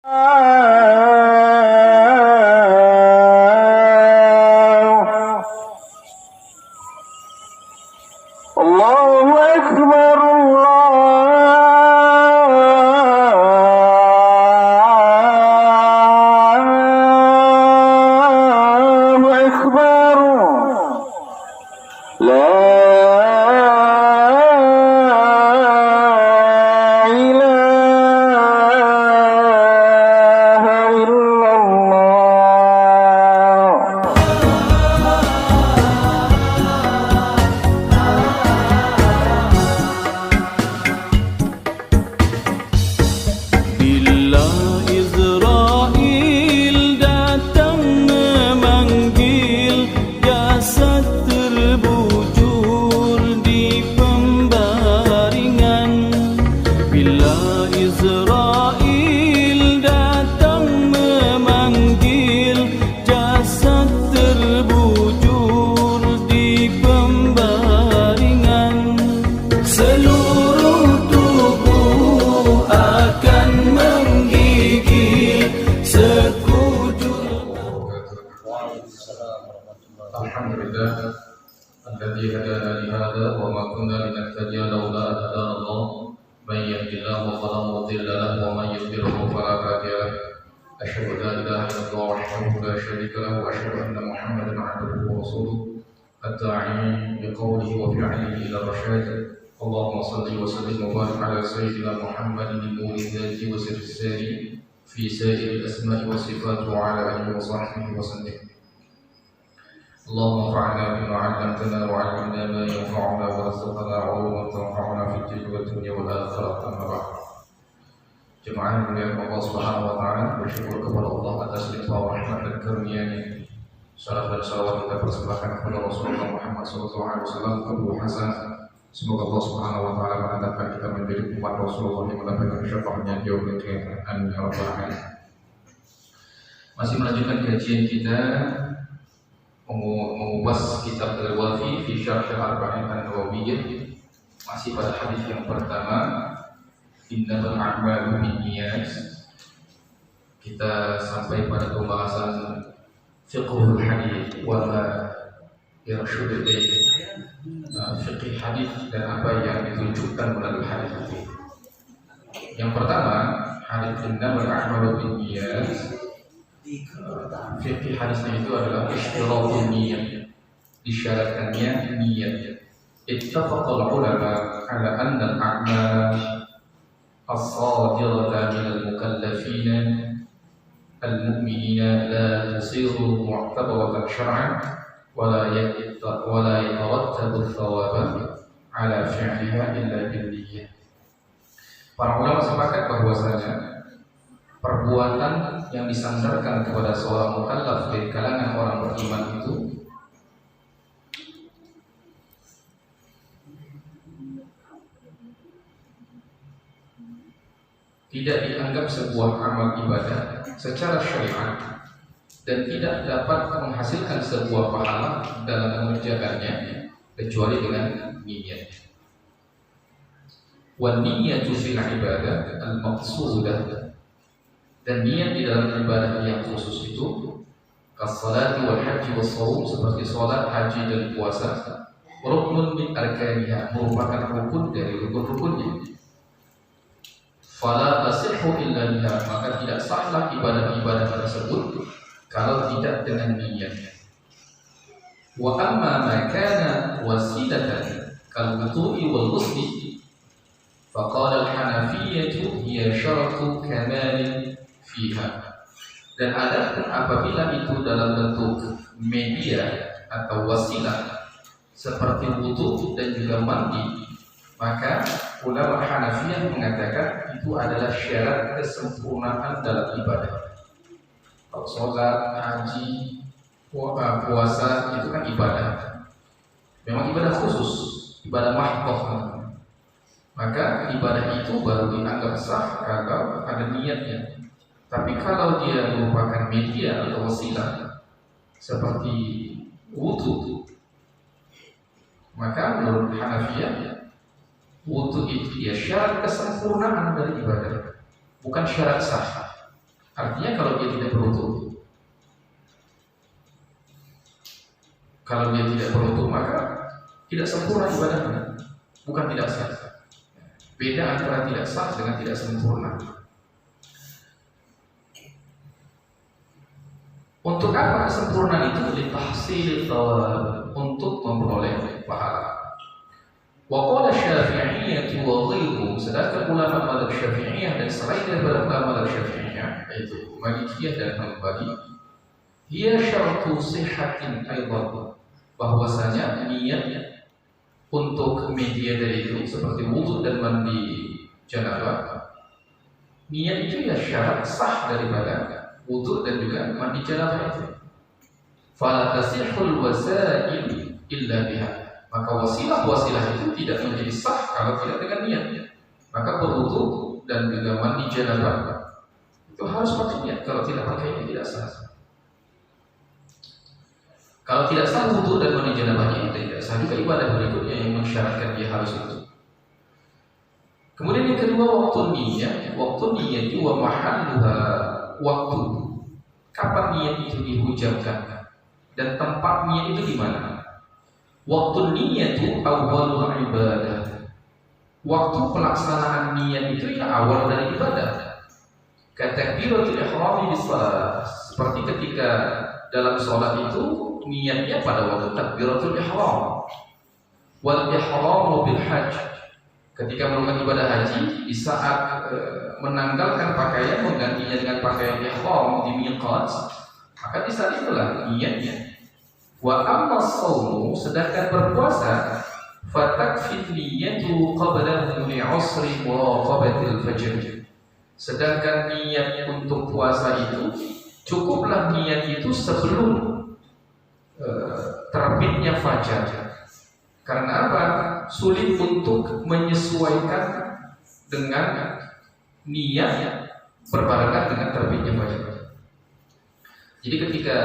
Allahu Akbar, Allahu Akbar. La Alhamdulillah alladzi hadana li hadza wa ma kunna linahtadiya laula an hadana Allah man yahdihillahu fala mudilla lahu wa man yudlilhu fala hadiya lahu asyhadu an la ilaha illallah wahdahu la syarika lahu wa asyhadu anna Muhammadan 'abduhu wa rasuluhu ad-da'i bi qawlihi wa fi'lihi ila rasyad Allahumma shalli wa sallim wa barik ala sayyidina Muhammadin an-nuri dzati wa sirri sari fi sa'iri al-asma'i wa sifat wa ala alihi wa sahbihi wa sallam. اللهم انفعنا بما علمتنا وعلمنا ما ينفعنا وارزقنا علوما تنفعنا في الدين والدنيا والآخرة. أما بعد. Jemaah yang dimuliakan Allah Subhanahu wa taala, bersyukur kepada Allah atas limpah rahmat dan karunia-Nya. Salam dan salawat kita persembahkan kepada Rasulullah Muhammad SAW Abu Hasan. Semoga Allah Subhanahu wa taala menetapkan kita menjadi umat Rasulullah yang mendapatkan syafaatnya di yaumil qiyamah. Amin ya rabbal alamin. Masih melanjutkan kajian kita mengupas kitab Al-Wafi fi Syarh Arba'in An-Nawawiyyah. Masih pada hadis yang pertama, innamal a'malu binniyat. Kita sampai pada pembahasan fiqhul hadis wa ma yarshud ilayhi. Fiqh hadis dan apa yang ditunjukkan melalui hadis itu. Yang pertama, hadis innamal a'malu binniyat. Fikih hadisnya itu adalah isyaratun niyat, disyaratkannya niat. Ittafaqal ulama ala anna al-a'mal as-sadirata min al-mukallafina al-mu'minina la tusiru mu'tabaratan syar'an wa la yatarattabu ath-thawaba ala fi'liha illa bil-niyyah. Para ulama sepakat bahwasanya perbuatan yang disandarkan kepada seorang mukallaf dari kalangan orang beriman itu tidak dianggap sebuah amal ibadah secara syariat dan tidak dapat menghasilkan sebuah pahala dalam mengerjakannya kecuali dengan niat. Wan niyyatu fil ibadah al-maqsudah. Dan niat di dalam ibadah yang khusus itu kas-salati wal haji was shaum, seperti salat, haji dan puasa, ruknun min arkaniha, merupakan rukun dari rukun-rukunnya. Fala tasihhu illa biha, maka tidak sahlah ibadah-ibadah tersebut kalau tidak dengan niat. Wa amma ma kana wasilatan kal wudu'i wal ghusli faqala al-hanafiyyah hiya syaratu kamalin fiha. Dan adapun apabila itu dalam bentuk media atau wasilah seperti wudu dan juga mandi, maka ulama Hanafiyah mengatakan itu adalah syarat kesempurnaan dalam ibadah. Kalau sholat, haji, puasa itu kan ibadah, memang ibadah khusus, ibadah mahdoh. Maka ibadah itu baru dianggap sah kalau ada niatnya. Tapi kalau dia merupakan media atau wasilah seperti wudu, maka menurut Hanafiyah wudu itu dia syarat kesempurnaan dari ibadah, bukan syarat sah. Artinya kalau dia tidak berwudu, maka tidak sempurna ibadahnya, bukan tidak sah. Beda antara tidak sah dengan tidak sempurna. Untuk apa kesempurnaan itu? Litahsil thawab, untuk memperoleh pahala. Wa qala Syafi'iyyah wa ghairuhum, sedangkan ulama mazhab Syafi'iyah dan selain daripada ulama mazhab Syafi'iyah, yaitu Malikiyah dan Hambali, ia syartu sihhatin aidan, bahwasanya niat untuk media dari itu seperti wudu dan mandi janabah, niat itu ya syarat sah daripada wudu dan juga mandi janabah itu. Fala tasihhul wasail illa biha, maka wasilah itu tidak menjadi sah kalau tidak dengan niat. Maka berwudu dan juga mandi janabah itu harus pakai niat, kalau tidak pakai tidak sah. Kalau tidak sah wudu dan mandi janabahnya, itu tidak sah juga ibadah berikutnya yang mensyaratkan dia harus itu. Kemudian yang kedua, waktu niat itu wa mahalluha, waktu kapan niat itu diucapkan dan tempat niat itu di mana. Waktu niat itu awalul ibadah, waktu pelaksanaan niat itu ya awal dari ibadah. Katakbiratul ihram di shalah, seperti ketika dalam sholat itu niatnya pada waktu takbiratul ihram. Wal ihramu bil hajj, ketika melakukan ibadah haji, di saat menanggalkan pakaian menggantinya dengan pakaian ihram di miqat, maka di saat itulah niatnya. Wa amma shaumu, sedangkan berpuasa, fatakfi niyatu qabla li'usri muraqabatil fajr, sedangkan niat untuk puasa itu cukuplah niat itu sebelum terbitnya fajar. Karena apa? Sulit untuk menyesuaikan dengan niat berbarengan dengan terbitnya fajar. Jadi ketika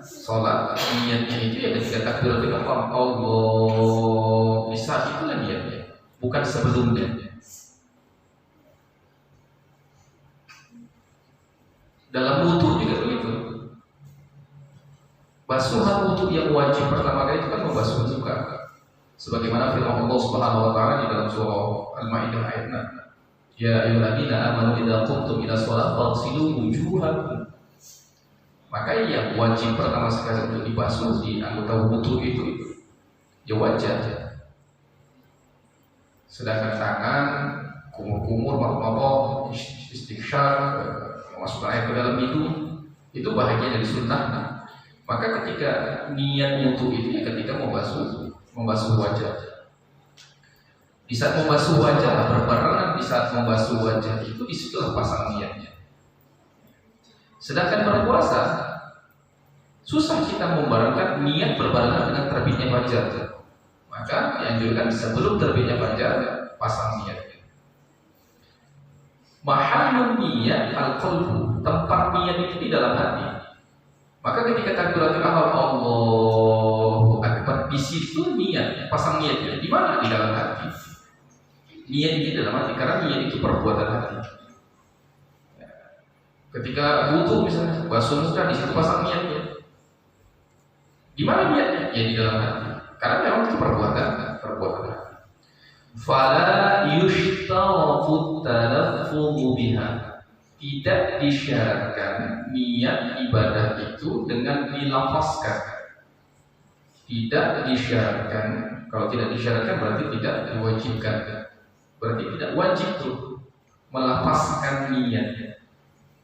sholat, niatnya itu ya ketika takbiratul ihram, Allah, bisa itulah niatnya, bukan sebelumnya. Dalam wudu juga begitu. Basuhan wudu yang wajib pertama kali itu kan membasuh muka, sebagaimana firman Allah Subhanahu wa taala di dalam surah Al-Maidah ayat 6. Ya ayyuhalladzina amanu idza qumtum ila shalah faghsilu wujuhakum. Maka yang wajib pertama sekali untuk dibasuh di anggota wudu itu ya wajah. Sedangkan tangan, kumur-kumur, mabok-mabok, istighyar, masuk air ke dalam hidung, itu bahagian dari sunnah. Maka ketika niat wudu itu ya ketika membasuh wajah. Di saat membasuh wajah, berbarengan di saat membasuh wajah itu disitulah pasang niatnya. Sedangkan berpuasa susah kita membarengkan niat berbarengan dengan terbitnya fajar. Maka dianjurkan sebelum terbitnya fajar pasang niatnya. Mahallun niat al-qalbu, tempat niat itu di dalam hati. Maka ketika takbiratul ihram Allahu akbar, di situ niat, pasang niatnya di mana? Di dalam hati. Niat di dalam hati, karena niat itu perbuatan hati. Ketika wudu misalnya basuh muka, di situ pasang niatnya. Di mana niatnya? Ya di dalam hati. Karena memang itu perbuatan hati. Fala yushtaratu talaffuzu biha, tidak disyaratkan niat ibadah itu dengan dilafazkan. Tidak disyaratkan. Kalau tidak disyaratkan berarti tidak diwajibkan. Berarti tidak wajib tuh melafazkan niatnya.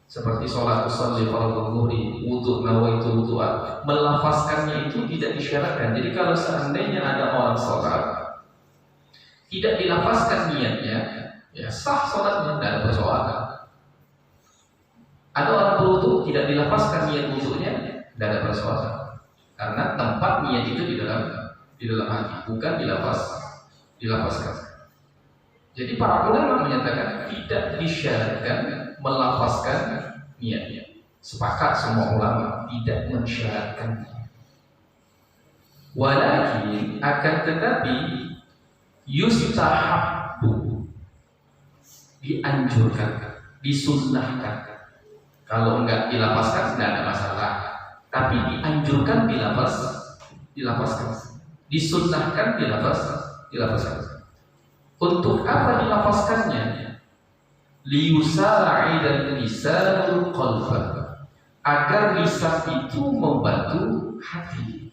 Seperti sholat usolli fardhu dhuhri, wudu nawaitu wudu'an, melafazkannya itu tidak disyaratkan. Jadi kalau seandainya ada orang sholat tidak dilafazkan niatnya, ya sah sholatnya, tidak ada persoalan. Ada orang berwudu tidak dilafazkan niat wudunya, tidak ada persoalan. Karena tempat niat itu di dalam hati, bukan dilafazkan. Jadi para ulama menyatakan tidak disyaratkan melafazkan niatnya. Sepakat semua ulama tidak mensyaratkan. Walakin akan tetapi yustahabbu, dianjurkan, disunnahkan. Kalau enggak dilafazkan tidak ada masalah, tapi dianjurkan dilafazkan, disunnahkan dilafazkan. Untuk apa dilafazkannya? Liyusari dan lisanul qalba, agar lisan itu membantu hati.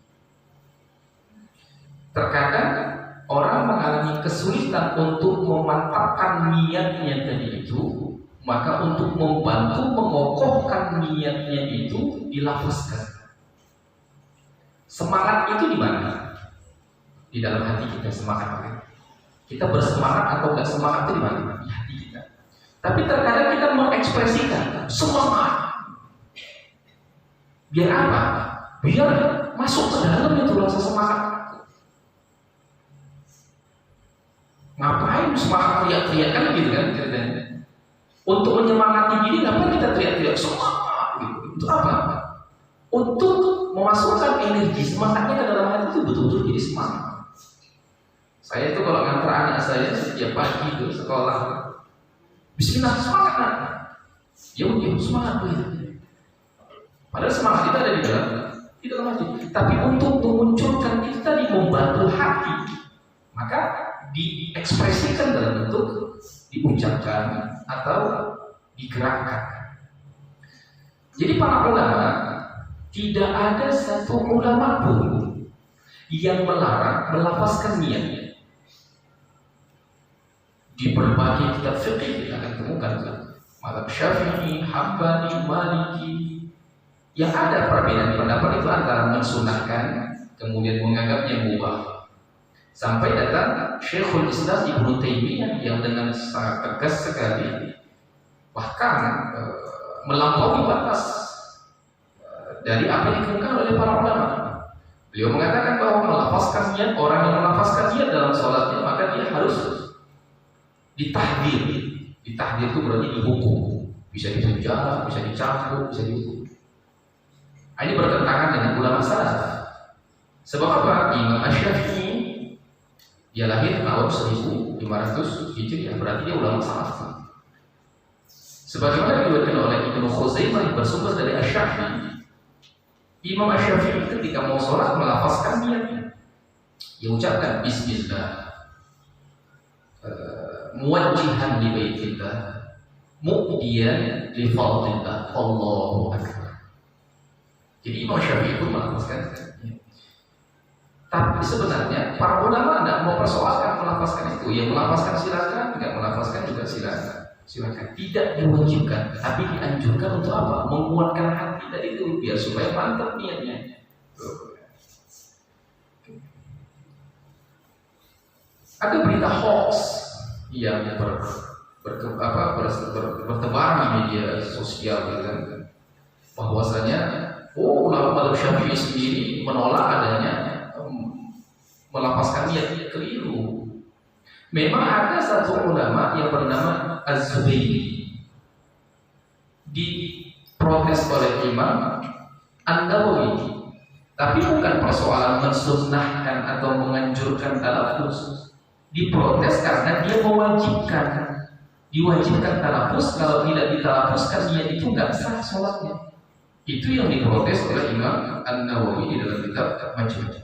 Terkadang orang mengalami kesulitan untuk memantapkan niatnya tadi itu, maka untuk membantu mengokohkan niatnya itu dilafazkan. Semangat itu di mana? Di dalam hati kita semangat. Kita bersemangat atau enggak semangat itu di mana? Di hati kita. Tapi terkadang kita mengekspresikan semangat. Biar apa? Biar masuk ke dalam itu rasa semangat. Ngapain semangat teriak-teriak kan gitu kan ceritanya? Untuk menyemangati diri, ngapain kita teriak-teriak semangat gitu? Untuk apa? Untuk memasukkan energi semangatnya ke dalam hati itu betul-betul jadi semangat. Saya itu kalau ngantar anak saya setiap pagi itu sekolah, Bismillah semangat nak. Ya semangat gitu. Padahal semangat itu ada di dalam hati. Tapi untuk memunculkan itu tadi membantu hati, maka diekspresikan dalam bentuk diucapkan atau digerakkan. Jadi para ulama, tidak ada satu ulama pun yang melarang melafazkan niatnya. Di berbagai kitab fikih kita akan temukan mazhab Syafi'i, Hambali, Maliki, yang ada perbedaan pendapat itu antara mensunahkan kemudian menganggapnya mubah. Sampai datang Syekhul Islam Ibnu Taimiyah yang dengan sangat tegas sekali, bahkan melampaui batas dari apa yang dikemukakan oleh para ulama. Beliau mengatakan bahwa melafazkan niat, orang yang melafazkan niat dalam sholatnya, maka dia harus ditahdir. Ditahdir itu berarti dihukum, bisa dipenjara, bisa dicambuk, bisa dihukum. Ini bertentangan dengan ulama salaf. Sebab apa? Imam Asy-Syafi'i dia lahir tahun 1500 Hijriah, berarti dia ulama salaf. Sebagaimana diriwayatkan oleh Ibnu Khuzaimah yang bersumber dari Asy-Syafi'i, Imam Asy-Syafi'i ketika mau sholat melafazkan niatnya. Dia ucapkan Bismillah, muwajjihan li baitillah, mu'diyan li fadlillah, Allahu akbar. Jadi Imam Syafi'i pun melafazkan. Tapi sebenarnya para ulama tidak mau persoalkan melafazkan itu. Yang melafazkan silakan, tidak melafazkan juga silakan. Tidak diwajibkan, tapi dianjurkan untuk apa? Menguatkan hati tadi itu biar supaya mantap niatnya. Ada berita hoax yang bertebar di media sosial gitu kan, bahwasanya ulama Syafi'i sendiri menolak adanya melafazkan niat keliru. Memang ada satu ulama yang bernama Az-Zubaydi diprotes oleh Imam An-Nawawi, tapi bukan persoalan mensunnahkan atau menganjurkan talaffuz. Diprotes karena dia diwajibkan talaffuz. Kalau tidak ditalaffuzkan niat itu nggak sah sholatnya. Itu yang diprotes oleh Imam An-Nawawi di dalam kitab Majmu'.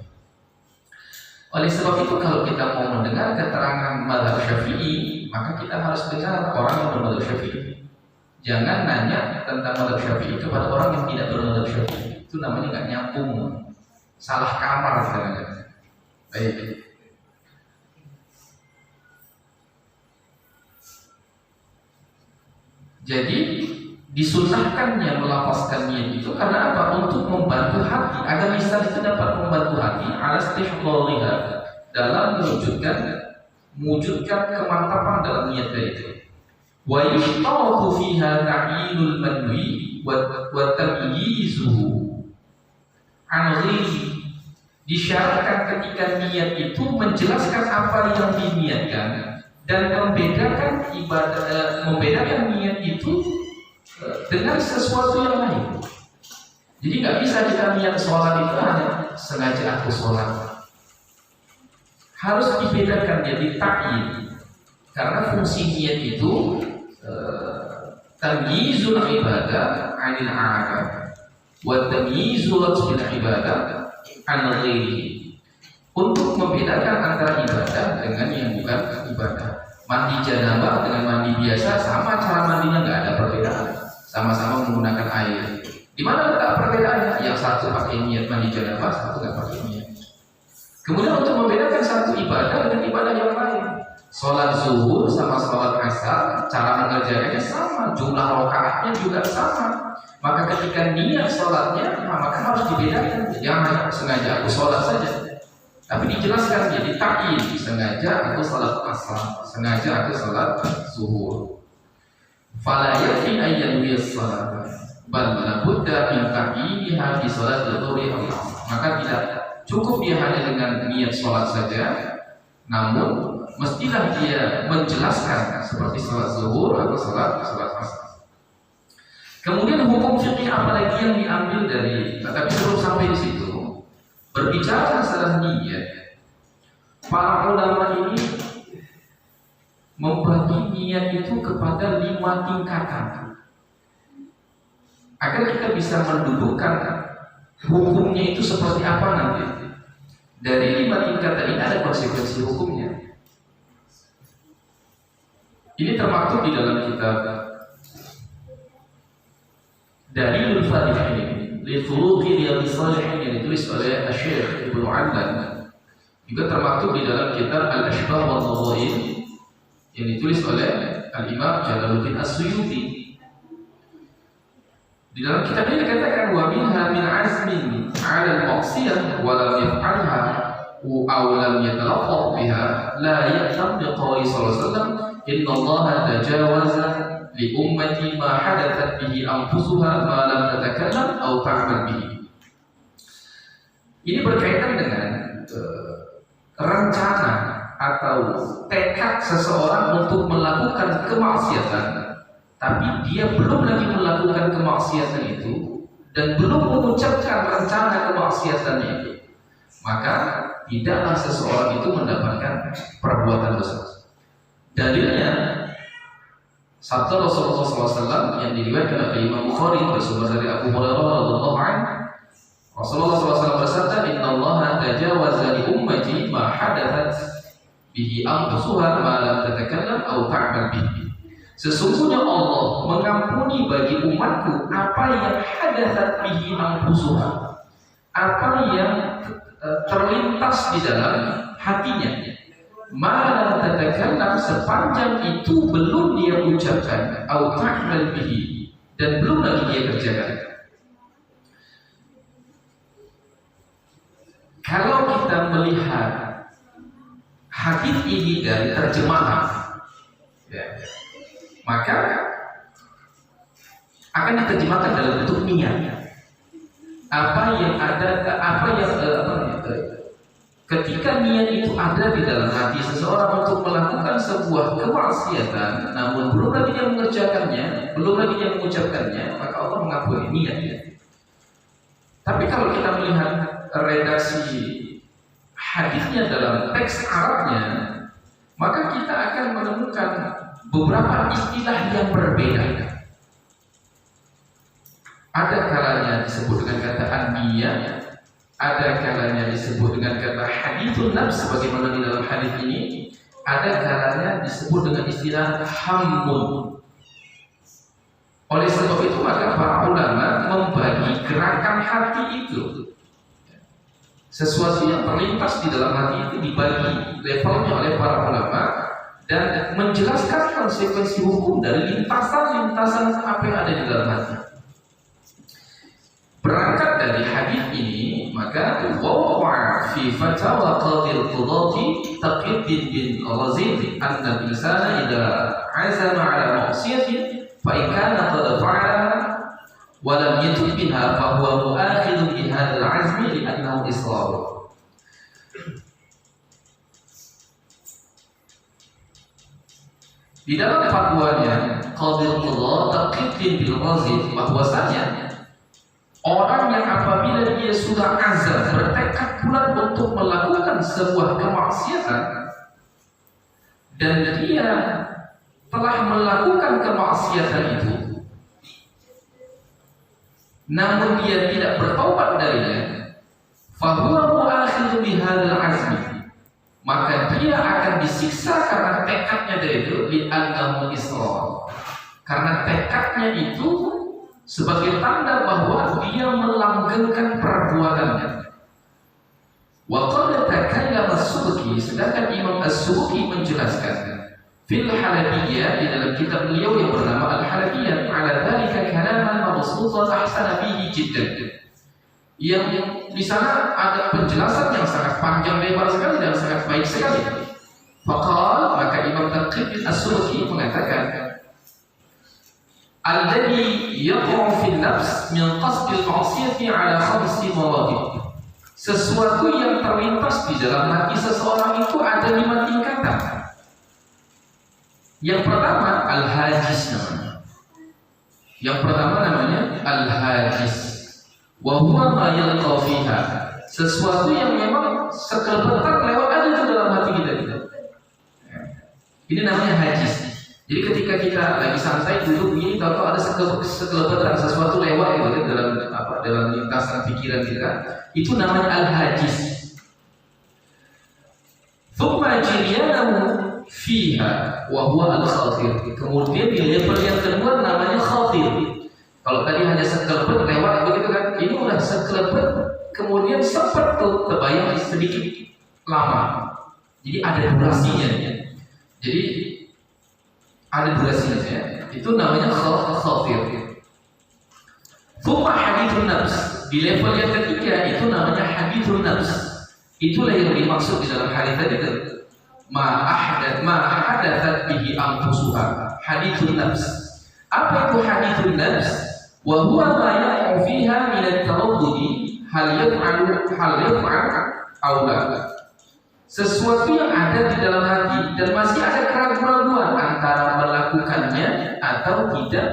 Oleh sebab itu kalau kita mau mendengar keterangan mazhab Syafi'i, maka kita harus dengar orang yang bermadzhab Syafi'i. Jangan nanya tentang mazhab Syafi'i kepada orang yang tidak bermadzhab Syafi'i. Itu namanya nggak nyambung, salah kamar sebenarnya. Baik. Jadi disunnahkannya melafazkan niat itu karena apa? Untuk membantu hati, agar lisan itu dapat membantu hati ala istihdhariha, dalam mewujudkan kemantapan dalam niat itu. Wa yushtaratu fiha ta'yinul manwi wa tamyizuhu an ghairi. Disyaratkan ketika niat itu menjelaskan apa yang diniatkan dan membedakan niat itu dengan sesuatu yang lain. Jadi nggak bisa kita niat sholat itu hanya sengaja aku sholat. Harus dibedakan, jadi takyin. Karena fungsi niat itu tamyizul ibadah 'anil 'adat wa tamyizu bil ibadah an ghairihi, untuk membedakan antara ibadah dengan yang bukan ibadah. Mandi janabah dengan mandi biasa sama, cara mandinya nggak ada perbedaan, sama-sama menggunakan air. Di mana letak perbedaannya? Yang satu pakai niat mandi janabah, satu nggak pakai niat. Kemudian untuk membedakan satu ibadah dengan ibadah yang lain, sholat zuhur sama sholat asar, cara mengerjakannya sama, jumlah rakaatnya juga sama. Maka ketika niat sholatnya, maka harus dibedakan. Jangan sengaja aku sholat saja, tapi dijelaskan, jadi takyin, sengaja aku sholat asar, sengaja aku sholat zuhur. Fala yakfi ayyan sholat, bal labudda min takyiniha bi sholat dhuhri aw asar. Maka tidak cukup dia hanya dengan niat sholat saja, namun mestilah dia menjelaskan seperti sholat zuhur atau sholat asar. Kemudian hukum fikih apa lagi yang diambil dari, tapi sebelum sampai di situ, berbicara masalah niat, para ulama ini membagi niat itu kepada 5 tingkatan agar kita bisa mendudukkan hukumnya itu seperti apa nanti. Dari 5 tingkatan ini ada konsekuensi hukumnya. Ini termaktub di dalam kitab Dalilul Falihin li Furuqi Riyadhis Shalihin yang ditulis oleh Asy-Syaikh Ibnu Adlan. Juga termaktub di dalam kitab Al-Ashbah wa Nadhair yang ditulis oleh Al-Imam Jalaluddin As-Suyuti. Di dalam kitab ini dikatakan wa minha min azmin 'ala al-ma'siyah wa lam yaf'alha aw lam yatalaffaz biha la ya'tam bi qawli sallallahu alaihi wasallam inna Allaha tajawaza li ummati ma hadathat bihi anfusuha ma lam tatakallam aw ta'mal bihi. Ini berkaitan dengan rencana atau tekad seseorang untuk melakukan kemaksiatan, tapi dia belum lagi melakukan kemaksiatan itu dan belum mengucapkan rencana kemaksiatannya itu, maka tidaklah seseorang itu mendapatkan perbuatan dosa. Dalilnya sabda Rasulullah SAW yang diriwayatkan oleh Imam Bukhari bersumber dari Abu Hurairah radhiyallahu anhu. Rasulullah SAW bersabda, Inna Allaha tajawaza li ummati ma hadathat bihi anfusuha ma lam tatakallam aw ta'mal bihi. Sesungguhnya Allah mengampuni bagi umatku apa yang hadathat bihi anfusuha, apa yang terlintas di dalam hatinya, ma lam tatakallam, sepanjang itu belum dia ucapkan, aw ta'mal bihi, dan belum lagi dia kerjakan. Kalau kita melihat hadis ini dari terjemahan, ya, maka akan diterjemahkan dalam bentuk niat. Apa yang ada, ketika niat itu ada di dalam hati seseorang untuk melakukan sebuah kemaksiatan, namun belum lagi dia mengerjakannya, belum lagi dia mengucapkannya, maka Allah mengampuni niatnya. Tapi kalau kita melihat redaksi hadisnya dalam teks Arabnya, maka kita akan menemukan beberapa istilah yang berbeda. Ada kalanya disebut dengan kata an-niyah, ada kalanya disebut dengan kata hadithun nafs sebagaimana di dalam hadis ini, ada kalanya disebut dengan istilah hammun. Oleh sebab itu maka para ulama membagi gerakan hati itu, sesuatu yang terlintas di dalam hati itu dibagi levelnya oleh para ulama dan menjelaskan konsekuensi hukum dari lintasan-lintasan apa yang ada di dalam hati. Berangkat dari hadis ini, maka waqa'a fi fatawa qadil qudati Taqiyuddin bin Razid anna al-insana idza 'azama 'ala ma'siyatin fa in kana qad fa'ala wa lam yatub biha fa huwa mu'akhidun bi hadzal 'azmi li'annahu israr. Di dalam fatwanya Qadil Qudhat Taqiyuddin bin Razid bahwasanya orang yang apabila dia sudah azam, bertekad bulat untuk melakukan sebuah kemaksiatan dan dia telah melakukan kemaksiatan itu, namun dia tidak bertaubat darinya, fahuwa mu'akhidhu bihadzal azmi, maka dia akan disiksa karena tekadnya dari itu, li'annahu israr, karena tekadnya itu sebagai tanda bahwa dia melanggengkan perbuatannya. Wa qad takallama as-Subki, sedangkan Imam as-Subki menjelaskan fil Halabiyyah, di dalam kitab beliau yang bernama Al-Halabiyyah, ala dzalika kalaman mabsutan ahsana fihi jiddan, yang di sana ada penjelasan yang sangat panjang lebar sekali dan sangat baik sekali. Faqal, maka Imam Taqi as-Subki mengatakan, alladhi yaqa'u fil nafs min qasdil ma'siyati ala khamsi mawadih, sesuatu yang terlintas di dalam hati seseorang itu ada 5 tingkatan. Yang pertama al-hajis namanya. Yang pertama namanya al-hajis. Wa huwa ma yalqa fiha, sesuatu yang memang sekelebetan lewat aja di dalam hati kita. Ini namanya hajis. Jadi ketika kita lagi santai duduk begini, tahu-tahu ada sekelebetan sesuatu lewat gitu dalam lintasan pikiran kita, itu namanya al-hajis. Thumma jiryanahu fiha wa huwa al-khatir. Kemudian di level yang kedua namanya khatir. Kalau tadi hanya sekelebet lewat begitu kan, ini udah sekelebet kemudian sempat tuh terbayang sedikit lama. Jadi ada durasinya. Jadi ada durasinya ya. Itu namanya khatir. Thumma hadithun nafs. Di level yang ketiga itu namanya hadithun nafs. Itulah yang dimaksud di dalam hadis tadi itu. Ma ahdathat bihi anfusuha, hadithun nafs. Apa itu hadithun nafs? Wa huwa ma yaqa'u fiha min at-taraddudi hal yaf'al aw la. Sesuatu yang ada di dalam hati dan masih ada keraguan-keraguan antara melakukannya atau tidak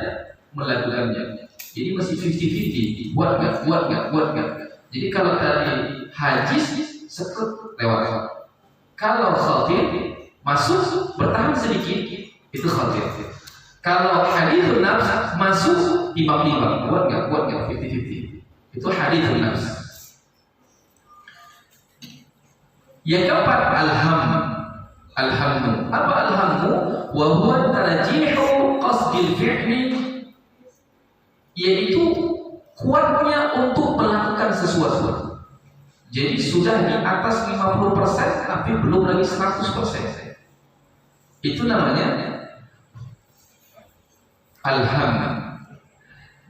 melakukannya. Jadi masih 50-50, buat nggak. Jadi kalau tadi hajis sekut lewat. Kalau khatir masuk bertahan sedikit, itu khatir. Kalau hadithun nafs masuk timbang-timbang, buat nggak 50-50. Itu hadithun nafs. Yang keempat alhamdu. Apa alhamdu? Wa huwa tarjihu qasdil fi'li, yaitu kuatnya untuk melakukan sesuatu. Jadi sudah di atas 50% tapi belum lagi 100%. Itu namanya alhamd.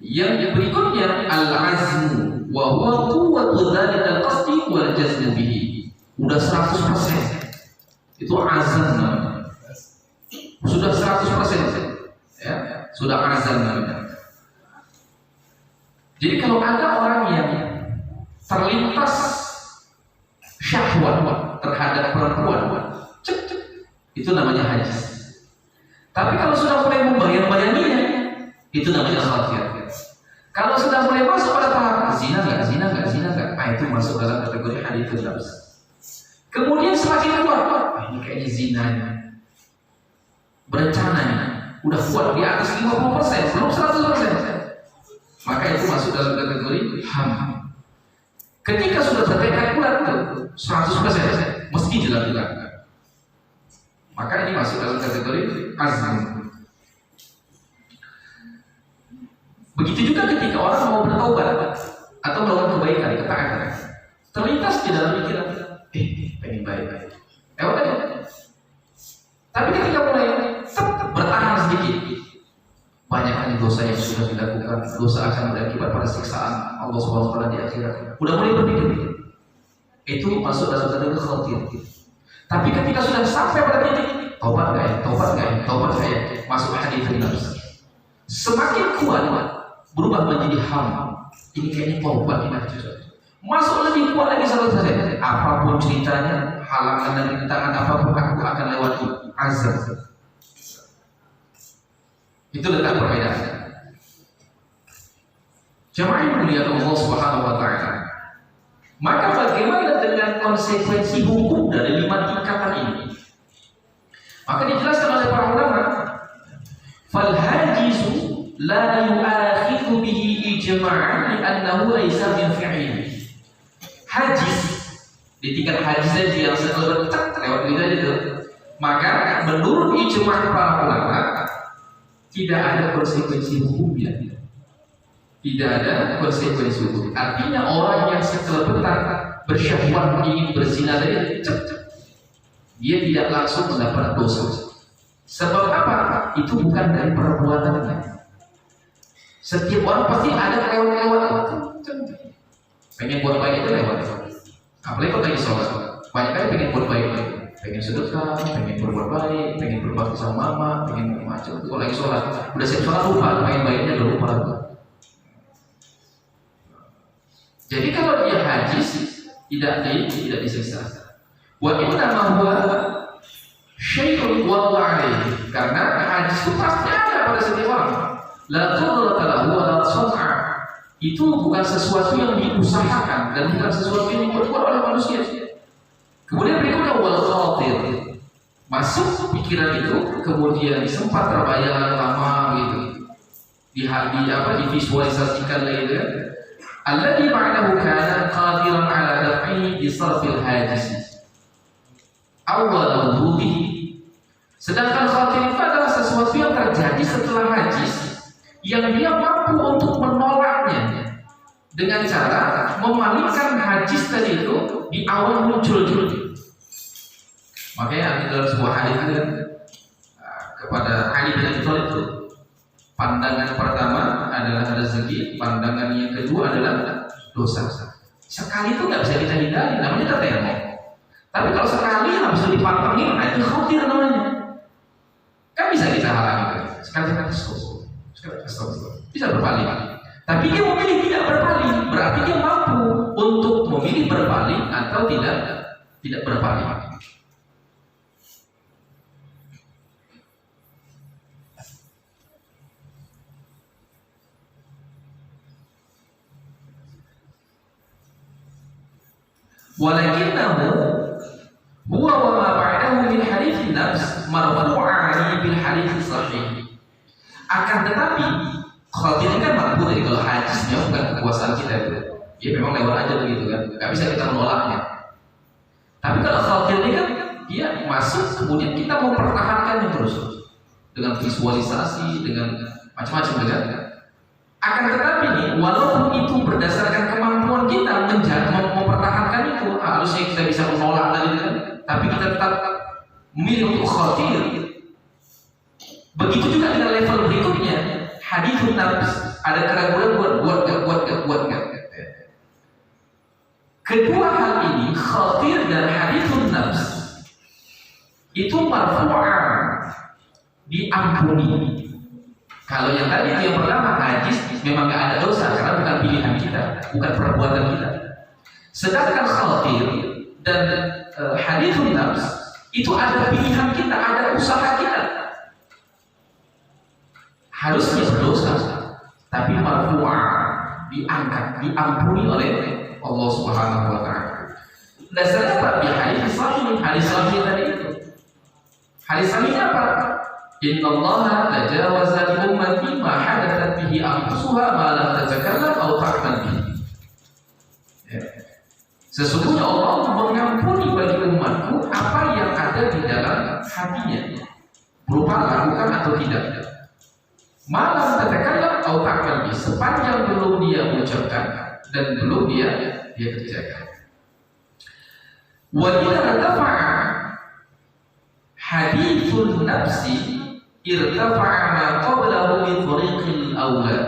Yang berikutnya al-azmu, wa huwa quwwatu dzalikal qasdi wal jazmu bihi. Udah 100%. Itu azam namanya. Sudah 100%. Ya, sudah azam namanya. Jadi kalau ada orang yang terlintas syahwat terhadap perempuan, itu namanya hajis. Tapi kalau sudah mulai membayang-bayanginya, itu namanya khatir. Kalau sudah mulai masuk pada tahap zina nggak, itu masuk dalam kategori hadithun nafs. Kemudian semakin kuat, ini kayaknya zinanya, berencananya, udah kuat di atas 50%, belum 100%. Maka itu masuk dalam kategori ham. Ketika sudah tertekad bulat tuh 100% mesti dilakukan. Maka ini masuk dalam kategori azam. Begitu juga ketika orang mau bertaubat atau melakukan kebaikan, ketaatan, terlintas di dalam pikiran, pengen baik. Aja. Tapi ketika mulai bertahan sedikit, banyaknya dosa yang sudah dilakukan, dosa akan berakibat pada siksaan Allah SWT di akhirat. Udah mulai berpikir, itu masuk dalam kategori khatir. Tapi ketika sudah sampai pada titik, taubat nggak ya, masuk hadithun nafs. Semakin kuat berubah menjadi ham. Ini kayaknya taubat ini masuk lebih kuat lagi 100%. Apapun ceritanya, halangan dan rintangan apapun aku akan lewati azab. Itu letak perbedaannya. Jamaah yang mulia Allah Subhanahu wa taala. Maka bagaimana dengan konsekuensi hukum dari 5 tingkatan ini? Maka dijelaskan oleh para ulama, fal hajizu la yu'akhidhu bihi ijma'an li'annahu laysa min fi'lihi. Hajis di tingkat hajis saja yang sekelebat lewat itu aja tuh. Maka menurut ijma' para ulama tidak ada konsekuensi hukumnya. Tidak ada konsekuensi hukum. Artinya orang yang sekelebetan bersyahwat ingin berzina tadi, dia tidak langsung mendapat dosa. Sebab apa? Itu bukan dari perbuatannya. Setiap orang pasti ada lewat-lewat. Pengen buat baik itu lewat. Apalagi kalau lagi sholat, banyak kali pengen buat baik, pengen sedekah, pengen berbuat baik, pengen berbakti sama mama, pengen macam. Kalau lagi sholat, udah siap sholat lupa, pengen baiknya udah lupa. Jadi kalau dia hajis tidak disiksa. Wa inna ma huwa syai'un wada'a alaihi. Karena hajis itu pasti ada pada setiap orang. La qudrata lahu wa la sam'a. Itu bukan sesuatu yang diusahakan dan bukan sesuatu yang dibuat oleh manusia. Kemudian berikutnya wal khatir. Masuk pikiran itu kemudian sempat terbayang lama gitu. Divisualisasikan lagi kan. Alladhi ba'dahu kana qadiran 'ala daf'i bi sarfil hajis. Awal wuduhi. Sedangkan khatir itu adalah sesuatu yang terjadi setelah hajis yang dia mampu untuk menolaknya dengan cara memalingkan hajis tadi itu di awal muncul dulu. Makanya dalam sebuah hadis kepada Ali bin Abi Thalib itu, pandangan pertama adalah rezeki, pandangan yang kedua adalah dosa. Sekali itu nggak bisa kita hindari, namanya tertemo. Tapi kalau sekali harus dipantengin, itu khatir namanya. Kan bisa kita halangi, sekali-sekali bisa berpaling. Tapi dia memilih tidak berpaling, berarti dia mampu untuk memilih berpaling atau tidak berpaling. Walakinnahu huwa wa ma ba'dahu min hadits nafs marfu'an bil hadits sahih. Akan tetapi khatir ini kan mampu dari kalau hadisnya bukan kekuasaan kita itu. Ya memang lewat aja begitu kan. Enggak bisa kita menolaknya. Tapi kalau khatir ini kan dia masuk kemudian kita mempertahankannya terus dengan visualisasi, dengan macam-macam kan. Akan tetapi nih, walaupun itu berdasarkan kemampuan kita mempertahankan itu, harusnya kita bisa menolak tadi kan, tapi kita tetap memilih untuk khatir. Begitu juga dengan level berikutnya, hadithun nafs, ada keraguan buat gak. Kedua hal ini, khatir dan hadithun nafs, itu marfu'an, diampuni. Kalau yang tadi yang pertama najis memang nggak ada dosa karena bukan pilihan kita, bukan perbuatan kita. Sedangkan khatir dan hadithun nafs itu ada pilihan kita, ada usaha kita. Harusnya berdosa, tapi marfu'ah, diangkat, diampuni oleh Allah Subhanahu wa taala. Dasarnya apa? Di hadis sahih tadi itu. Hadis sahihnya apa? Innallaha tajawaza li ummati ma hadathat bihi anfusuha ma lam tatakallam aw ta'mal bihi. Sesungguhnya Allah mengampuni bagi umatku apa yang ada di dalam hatinya, berupa lakukan atau tidak. Malam tatakallam aw ta'mal bihi, sepanjang belum dia mengucapkan dan belum dia kerjakan. Wa idza rafa'a hadithun nafsi irtafa'a ma qablahu bi tariqil awla.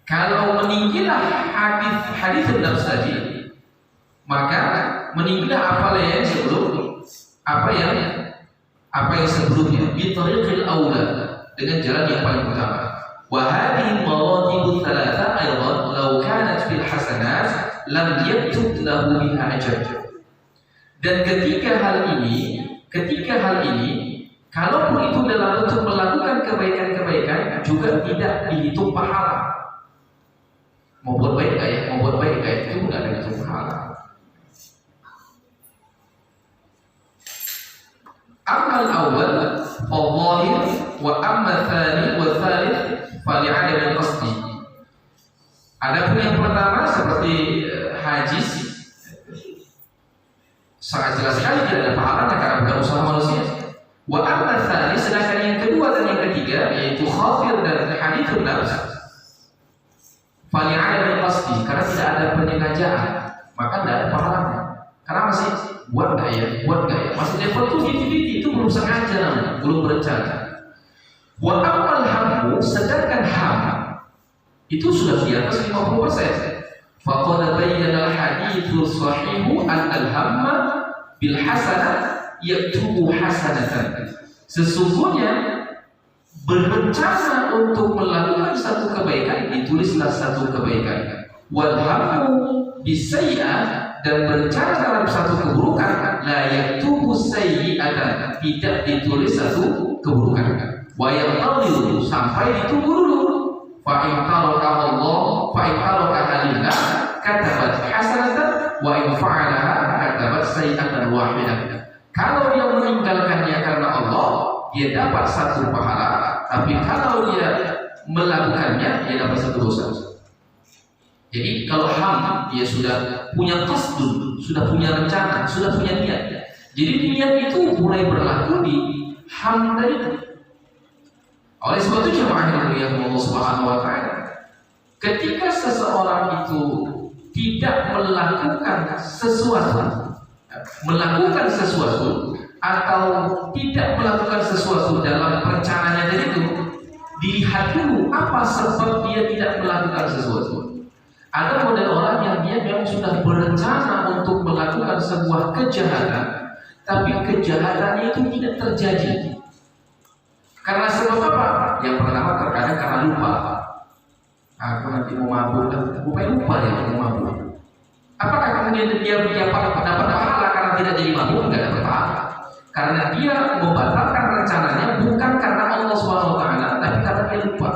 Kalau meninggilah hadithun nafs tadi, maka meninggilah apa yang sebelumnya bi tariqil awla, dengan jalan yang paling utama. Wa hadhihi maratibut thalatha aidan law kanat fil hasanat lam yaktub lahu biha ajr. Dan ketiga hal ini, kalaupun itu dalam bentuk melakukan kebaikan-kebaikan, juga tidak dihitung pahala. Mau buat baik itu tidak ada dihitung pahala. Amma al-awwal fadhahir wa amma tsani wa tsalits fali'adam al-qasdi. Adapun yang pertama seperti hajis, sangat jelas sekali tidak ada pahalanya karena bukan usaha manusia. Wa amma tsani, sedangkan yang kedua dan yang ketiga yaitu khatir dan hadithun nafs, fali'adam al-qasdi, karena tidak ada penyengajaan, maka tidak ada pahalanya. Karena masih buat gak ya, masih level tuh itu belum sengaja namanya, belum berencana. Wa amal hammu, sedangkan ham itu sudah di atas 50%. Faqad bayyana al-haditsu sahihu al-hamma bil hasanah yaktubu hasanatan. Sesungguhnya berencana untuk melakukan satu kebaikan ditulislah satu kebaikan. Wal hammu bisayyi'ah, dan berencana dalam satu keburukan la yaktubu sayyi'atan, tidak ditulis satu keburukan. Wa yaqdiru, sampai ditunggu dulu. Fa in taraka Allah fa in taraka halillah katabat hasanatan wa in fa'alaha katabat sayyi'atan wahidah. Kalau dia meninggalkannya karena Allah, dia dapat satu pahala, tapi kalau dia melakukannya, dia dapat satu dosa. Jadi kalau ham, dia sudah punya qasdun, sudah punya rencana, sudah punya niat. Jadi niat itu mulai berlaku di ham tadi. Oleh sebab itu jemaah yang Allah Subhanahu wa taala, ketika seseorang itu tidak melakukan sesuatu atau tidak melakukan sesuatu dalam perencanaannya tadi itu, dilihat dulu apa sebab dia tidak melakukan sesuatu. Ada model orang yang dia memang sudah berencana untuk melakukan sebuah kejahatan, tapi kejahatannya itu tidak terjadi. Karena sebab apa? Yang pertama terkadang karena lupa. Aku nanti mau mabuk, bukan lupa ya mau mabuk. Apakah kemudian dia dapat pahala karena tidak jadi mabuk? Enggak dapat pahala. Karena dia membatalkan rencananya bukan karena Allah SWT, tapi karena dia lupa.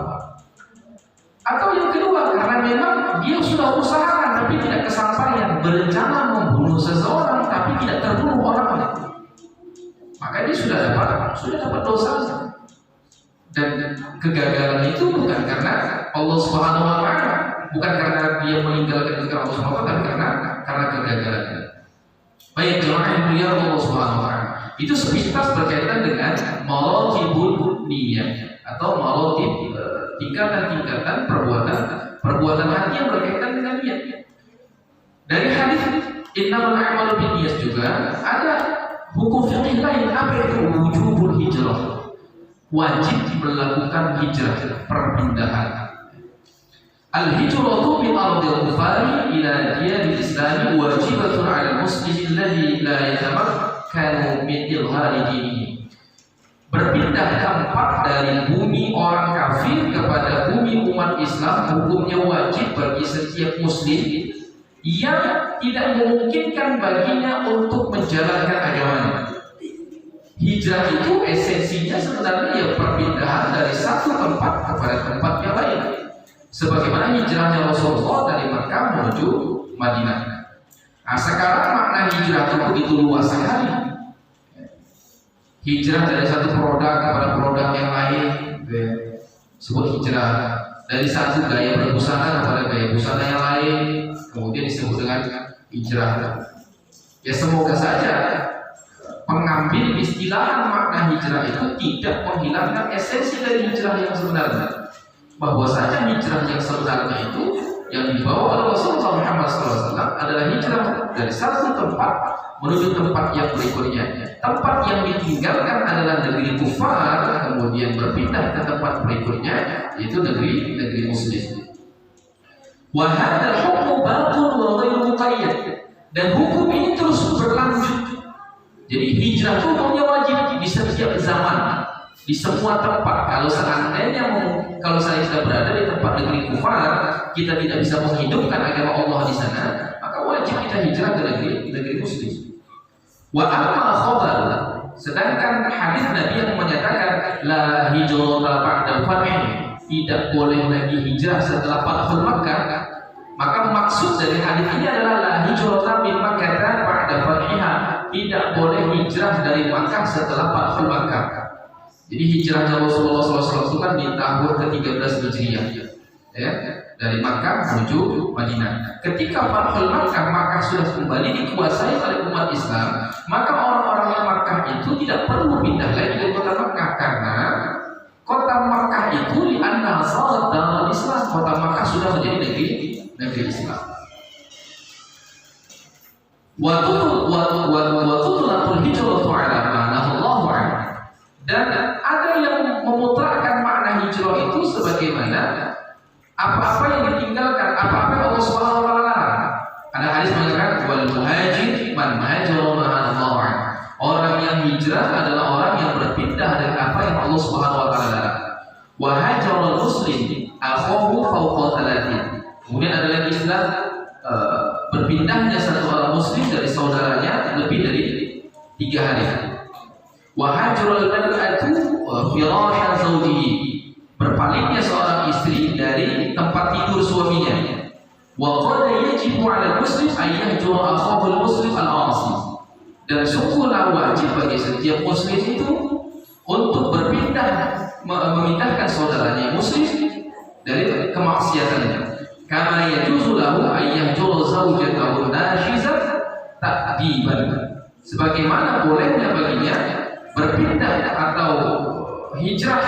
Atau yang kedua, karena memang dia sudah usahakan tapi tidak kesampaian, berencana membunuh seseorang tapi tidak terbunuh orangnya, maka dia sudah dapat dosa. Dan kegagalan itu bukan karena Allah Subhanahu wa taala, bukan karena dia meninggalkan Allah Subhanahu wa taala, tapi karena kegagalan. Baik jemaah yang mulia Allah Subhanahu wa taala, itu sepintas berkaitan dengan maratibul niyah atau maratib, tingkatan-tingkatan perbuatan hati yang berkaitan dengan niat. Dari hadis innamal a'malu binniyat juga ada hukum fikih lain. Apa itu wujubul hijrah? Wajib melakukan hijrah, perpindahan. Al-hijratu min ardil kufari ila diyaril islami wajibatun 'ala muslimin alladhi la yatamakkanu min ilhari dinihi. Berpindah tempat dari bumi orang kafir kepada bumi umat Islam hukumnya wajib bagi setiap muslim yang tidak memungkinkan baginya untuk menjalankan agamanya. Hijrah itu esensinya sebenarnya ya perpindahan dari satu tempat kepada tempat yang lain. Sebagaimana hijrahnya Rasulullah dari Makkah menuju Madinah. Nah, sekarang makna hijrah itu begitu luas sekali. Hijrah dari satu produk kepada produk yang lain, disebut hijrah. Dari satu gaya berbusana kepada gaya busana yang lain, kemudian disebut dengan hijrah. Ya semoga saja pengambil istilah makna hijrah itu tidak menghilangkan esensi dari hijrah yang sebenarnya. Bahwasanya hijrah yang sebenarnya itu yang dibawa oleh Rasulullah Muhammad SAW adalah hijrah dari satu tempat menuju tempat yang berikutnya. Tempat yang ditinggalkan adalah negeri kufar, kemudian berpindah ke tempat berikutnya, yaitu negeri muslim. Wa hadzal hukmu baqun wa ghairu muqayyad. Dan hukum ini terus berlanjut. Jadi hijrah itu hukumnya wajib di setiap zaman, di semua tempat. Kalau seandainya kalau saya sudah berada di tempat negeri kufar, kita tidak bisa menghidupkan agama Allah di sana, maka wajib kita hijrah ke negeri muslim. Wa amma khabar, sedangkan hadis Nabi yang menyatakan la hijrata ba'da fath, tidak boleh lagi hijrah setelah Fathul Makkah, maka maksud dari hadis ini adalah la hijrata min Makkah ba'da fathiha, tidak boleh hijrah dari Makkah setelah Fathul Makkah. Jadi hijrahnya Rasulullah SAW itu kan di tahun ke-13 Hijriah, ya, dari Makkah menuju Madinah. Ketika Fathul Makkah, Makkah sudah kembali dikuasai oleh umat Islam, maka orang-orang yang Makkah itu tidak perlu pindah lagi ke kota Makkah, karena kota Makkah itu li'anna salat dalam Islam. Kota Makkah sudah menjadi negeri Islam. Wa tutlatul hijratu ala ma nahallahu anhu. Dan ada yang memutrakkan makna hijrah itu sebagaimana apa-apa yang ditinggalkan, apa-apa yang Allah Subhanahu wa taala larang. Ada hadis mengatakan wal muhajir man hajara ma nahallahu anhu. Orang yang hijrah adalah orang yang berpindah dari apa yang Allah Subhanahu wa taala larang. Wa hajarul muslim akhahu fawqa thalathin. Kemudian ada lagi istilah berpindahnya satu orang muslim dari saudaranya lebih dari 3 hari. Wa hajrul mar'atu firasha zawjihi. Berpalingnya seorang istri dari tempat tidur suaminya. Wa qad yajibu 'ala muslim an yahjura akhahu al-muslim al-'asi. Dan sungguhlah wajib bagi setiap muslim itu untuk memindahkan saudaranya muslim dari kemaksiatannya. Kama yajuzu lahu an yahjura zawjatahu nashizat ta'diban. Sebagaimana bolehnya baginya berpindah atau hijrah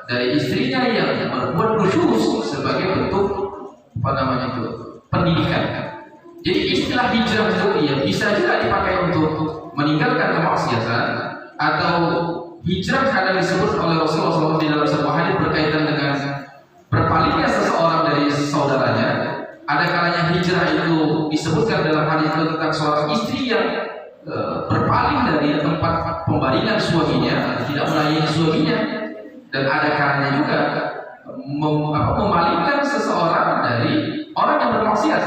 dari istrinya yang berbuat nusyuz sebagai bentuk pendidikan. Jadi istilah hijrah itu bisa juga dipakai untuk meninggalkan kemaksiatan, atau hijrah kadang disebut oleh Rasulullah SAW di dalam sebuah hadis berkaitan dengan berpalingnya seseorang dari saudaranya. Ada kalanya hijrah itu disebutkan dalam hadis itu tentang seorang istri yang berpaling dari tempat pembaringan suaminya, tidak melayani suaminya. Dan ada kalanya juga memalingkan seseorang dari orang yang bermaksiat.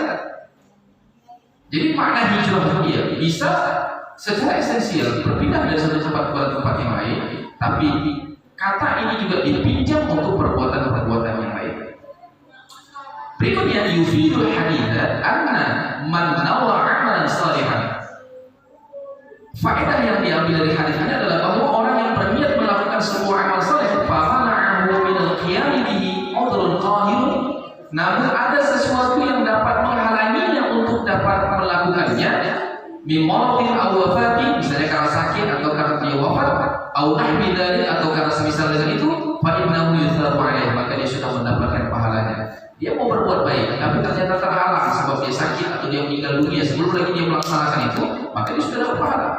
Jadi makna hijrah dia bisa secara esensial berpindah dari satu tempat ke tempat yang lain, tapi kata ini juga dipinjam untuk perbuatan-perbuatan yang lain. Berikutnya yufidul haditha anna man nawa amalan salihan. Faedah yang diambil dari hadis ini adalah bahwa orang yang berniat melakukan sebuah amal saleh, famana'ahu min al-qiyam bihi 'udhrun qahir, namun ada sesuatu yang dapat menghalanginya untuk dapat melakukannya, min maradin aw wafatin, misalnya karena sakit atau karena dia wafat, aw nahwi dzalik, atau karena semisal dengan itu, fa innahu yuthabu 'alaihi, maka dia sudah mendapatkan pahalanya. Dia mau berbuat baik, tapi ternyata terhalang sebab dia sakit atau dia meninggal dunia sebelum lagi dia melaksanakan itu, maka dia sudah dapat pahala.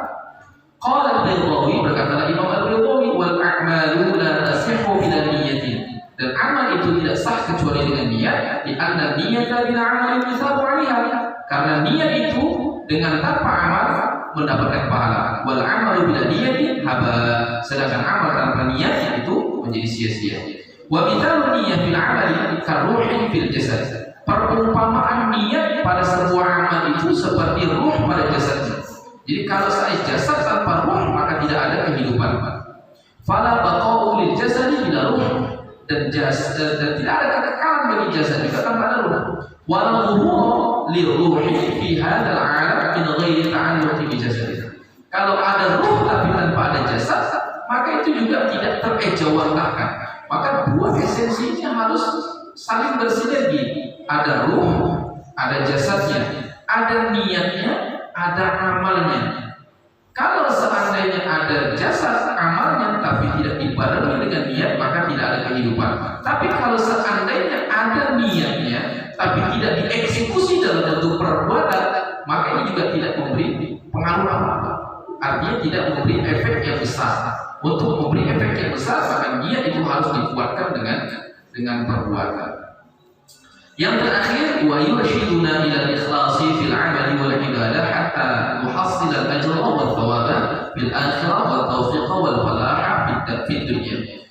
Qala al-Baydawi, berkatalah Imam al-Baydawi, wal a'malu la tasihhu bila niyatin. Dan amal itu tidak sah kecuali dengan niat, di anna niyata bila amalin yuthabu 'alaiha. Karena niat itu dengan tanpa amal mendapatkan pahala. Wal amalu bila niyatin haba. Sedangkan amal tanpa niat itu menjadi sia-sia. Wa mithalu niyyah fil 'amali karuhin fil jasad. Perumpamaan niat pada sebuah amal itu seperti ruh pada jasadnya. Jadi kalau saya jasad tanpa ruh maka tidak ada kehidupan. Fala baqa'u lil jasadi bila ruh, dan tidak ada kekekalan bagi jasad juga tanpa ada ruh. Wala dhuhur li ruhi fi hadzal 'alam min ghairi ta'alluqi bi jasadih. Kalau ada ruh tapi tanpa ada jasad, maka itu juga tidak terejawantahkan. Maka dua esensinya harus saling bersinergi. Ada ruh, ada jasadnya, ada niatnya, ada amalnya. Kalau seandainya ada jasad amalnya tapi tidak dibarengi dengan niat, maka tidak ada kehidupan. Tapi kalau seandainya ada niatnya tapi tidak dieksekusi dalam bentuk perbuatan, maka ini juga tidak memberi pengaruh apa-apa. Artinya tidak memberi efek yang besar. Untuk memberi efek yang besar, maka niat itu harus dikuatkan dengan perbuatan. Yang terakhir, wa yurshiduna ila al-ikhlasi fil 'amali wal ibadah hatta nuhassil al-ajra wal thawaba bil akhirah wal tawfiq wal falah fid dunya.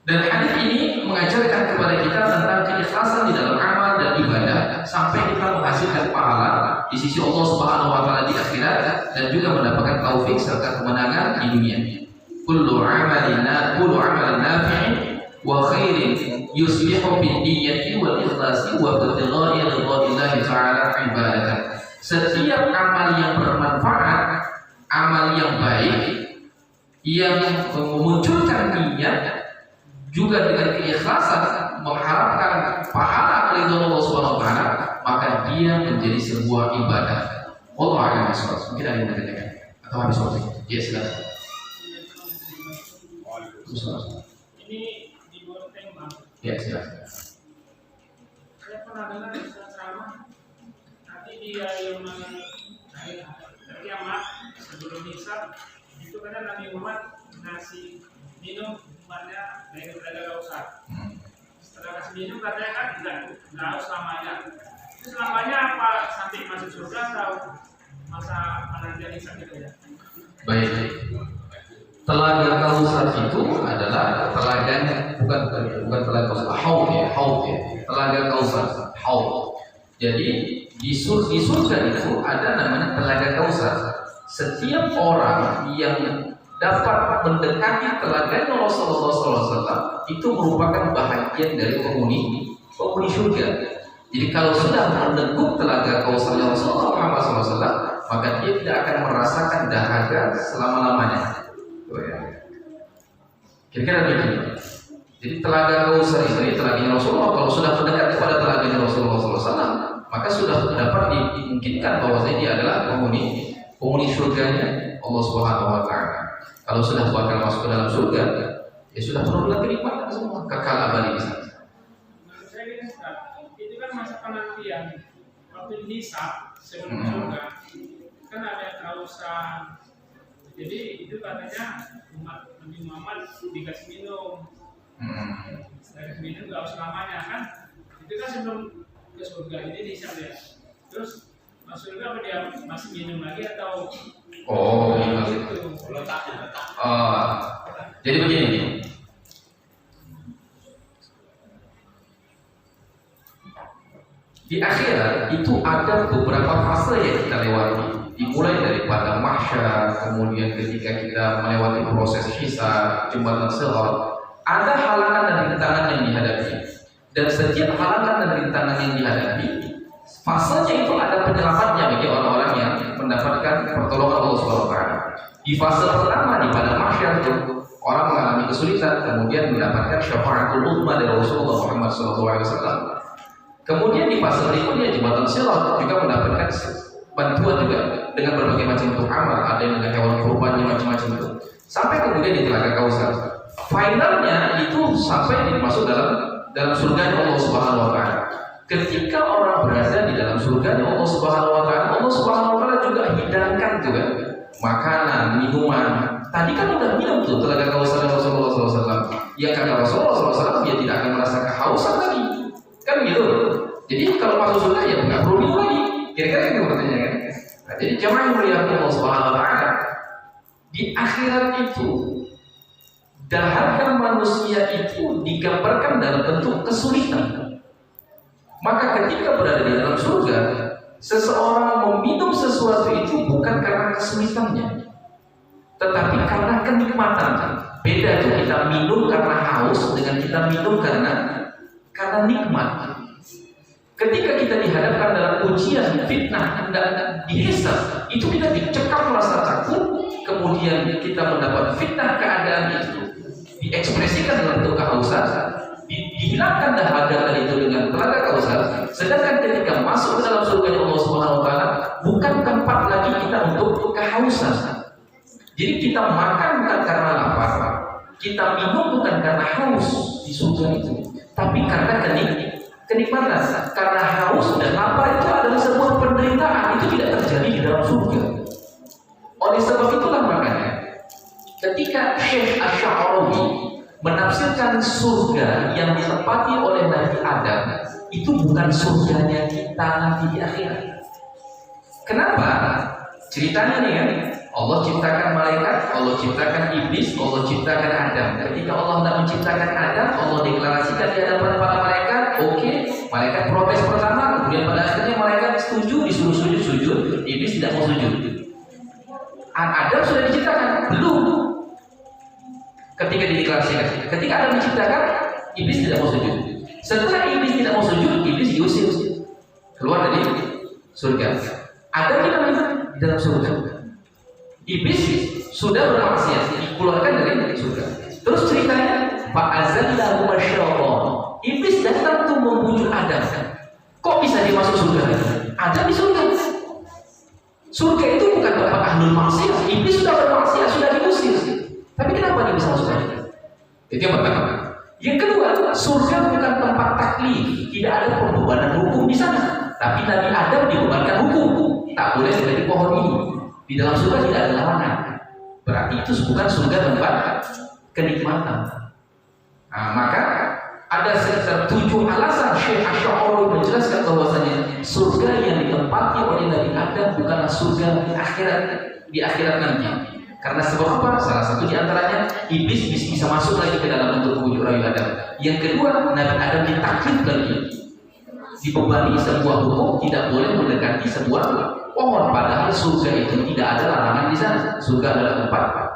Dan hadis ini mengajarkan kepada kita tentang keikhlasan di dalam amal dan ibadah sampai kita menghasilkan pahala di sisi Allah Subhanahu wa taala di akhirat, dan juga mendapatkan taufik serta kemenangan di dunia. Kullu amalin nafi'in wa khairin yuslihu bin niyyati wal ikhlasi wa ibtigha'i ridha'illahi ta'ala ibadatan. Setiap amal yang bermanfaat amal yang baik, yang memunculkan niat juga dengan keikhlasan mengharapkan pahala dari Allah Subhanahu wa taala, maka dia menjadi sebuah ibadah. Allah akan bisawab. Mungkin ada yang menanyakan atau habis waktu? Ya silakan. Ini di luar tema. Ya silakan. Saya pernah dengar Ustaz ceramah. Nanti dia yang hari kiamat sebelum hisab itu kan Nabi Muhammad ngasih minum umatnya dari Telaga Kausar. Setelah kasih minum katanya kan nggak harus selamanya. Itu selamanya apa sampai masuk surga atau masa penantian hisab itu ya? Baik. Telaga Kausar itu adalah telaganya bukan telaga Kausar, haud ya. Telaga Kausar, haud. Jadi di surga itu ada namanya telaga Kausar. Setiap orang yang dapat mendekati telaganya Rasulullah SAW itu merupakan bahagian dari penghuni surga. Jadi kalau sudah mendekuk telaga Kausar Rasulullah Muhammad SAW, maka dia tidak akan merasakan dahaga selama-lamanya. Kira-kira begini. Jadi telaga Kausar ini telaganya Rasulullah. Kalau sudah mendekat kepada telaganya Rasulullah SAW, maka sudah dapat dimungkinkan bahwa dia adalah penghuni surganya Allah Subhanahu wa taala. Kalau sudah bakal masuk ke dalam surga, ya sudah penuh dengan kenikmatan semua, kekal abadi di sana. Menurut saya gini Ustaz, itu kan masa penantian waktu hisab sebelum surga kan ada kausan. Jadi itu katanya umat Nabi Muhammad dikasih minum. Dikasih minum gak harus lamanya kan? Itu kan sebelum ke surga ini dihisab ya. Terus masuk surga apa dia masih minum lagi atau? Oh, iya. Jadi begini. Di akhirat itu ada beberapa fase yang kita lewati. Dimulai daripada mahsyar, kemudian ketika kita melewati proses hisab, jembatan sirat, ada halangan dan rintangan yang dihadapi. Dan setiap halangan dan rintangan yang dihadapi, fasenya itu ada penyelamatnya bagi orang-orang yang mendapatkan pertolongan Allah Subhanahu wa taala. Di fase pertama di pada mahsyar itu orang mengalami kesulitan, kemudian mendapatkan syafaatul uzma dari Rasulullah Muhammad SAW. Kemudian di fase berikutnya jembatan sirat juga mendapatkan bantuan juga dengan berbagai macam bentuk amal, ada yang dengan hewan kurbannya macam-macam itu. Sampai kemudian di telaga Kausar. Finalnya itu sampai masuk dalam surga Allah Subhanahu wa taala. Ketika orang berada di dalam surga Allah Subhanahu wa taala, Allah Subhanahu wa taala juga hidangkan juga makanan, minuman. Tadi kan udah minum tuh telaga Kausar Rasulullah SAW. Ya kata Rasulullah SAW dia tidak akan merasa kehausan lagi. Kan gitu. Jadi kalau masuk surga ya nggak perlu minum lagi. Kira-kira gitu katanya kan. Nah, jadi jamaah yang melihat Allah Subhanahu wa taala di akhirat itu dahaga manusia itu digambarkan dalam bentuk kesulitan. Maka ketika berada di dalam surga, seseorang meminum sesuatu itu bukan karena kesulitannya, tetapi karena kenikmatan. Beda tuh kita minum karena haus dengan kita minum karena nikmat. Ketika kita dihadapkan dalam ujian, fitnah, hendak dihisab, itu kita dicekam rasa takut, kemudian kita mendapat fitnah keadaan itu, diekspresikan dalam bentuk kehausan, dihilangkan dahaga tadi itu dengan telaga Kausar. Sedangkan ketika masuk ke dalam surga Allah Subhanahu wa taala, bukan tempat lagi kita untuk kehausan. Jadi kita makan bukan karena lapar, kita minum bukan karena haus di surga itu, tapi karena kenikmatan. Karena haus dan lapar itu adalah sebuah penderitaan, itu tidak terjadi di dalam surga. Oleh sebab itulah makanya ketika Syekh Asy'ari menafsirkan surga yang ditempati oleh Nabi Adam, itu bukan surganya kita nanti di akhirat. Kenapa? Ceritanya nih kan, Allah ciptakan malaikat, Allah ciptakan iblis, Allah ciptakan Adam. Ketika Allah hendak menciptakan Adam, Allah deklarasikan di hadapan para malaikat, oke, malaikat protes pertama, kemudian pada akhirnya malaikat setuju, disuruh sujud, iblis tidak mau sujud. Adam sudah diciptakan, belum. Ketika dideklarasikan, ketika Adam diciptakan, iblis tidak mau sujud. Setelah iblis tidak mau sujud, iblis diusir keluar dari surga. Adam kita di dalam surga. Iblis sudah bermaksiat, dikeluarkan dari surga. Terus ceritanya, fa'azallahu masyaitan. Iblis datang tuh membujuk Adam. Kok bisa dia masuk surga? Adam di surga. Surga itu bukan tempat ahlul maksiat. Iblis sudah bermaksiat, sudah diusir. Tapi kenapa dia bisa masuk surga? Itu yang pertama. Yang kedua, surga bukan tempat taklif. Tidak ada pembebanan hukum di sana. Tapi Nabi Adam dibebankan hukum. Tak boleh menjadi pohon ini. Di dalam surga tidak ada larangan. Berarti itu bukan surga tempat kenikmatan. Nah, maka ada sekitar 7 alasan Syekh Asy'ari menjelaskan bahwasanya surga yang ditempati oleh Nabi Adam bukanlah surga di akhirat nanti. Karena sebab apa? Salah satu di antaranya iblis bisa masuk lagi ke dalam bentuk wujud rayu Adam. Yang kedua, Nabi Adam ditaklif lagi, dibebani sebuah hukum tidak boleh mendekati sebuah pohon, padahal surga itu tidak ada larangan di sana. Surga adalah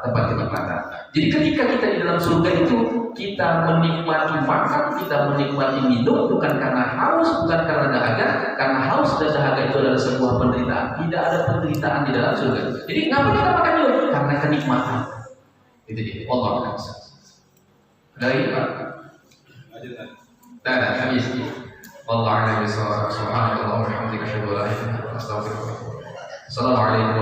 tempat kenikmatan. Jadi ketika kita di dalam surga itu kita menikmati makan, kita menikmati minum bukan karena haus, bukan karena dahaga. Karena haus dan dahaga itu adalah sebuah penderitaan. Tidak ada penderitaan di dalam surga. Jadi ngapa kita makan minum? Karena kenikmatan. Itu dia. Allah akan. Dari Pak. Tidak, habis. Allah a'lam bishawab. Subhanallah wa bihamdihi asyhadu an la ilaha illa anta astaghfiruka wa atubu ilaik. Assalamualaikum.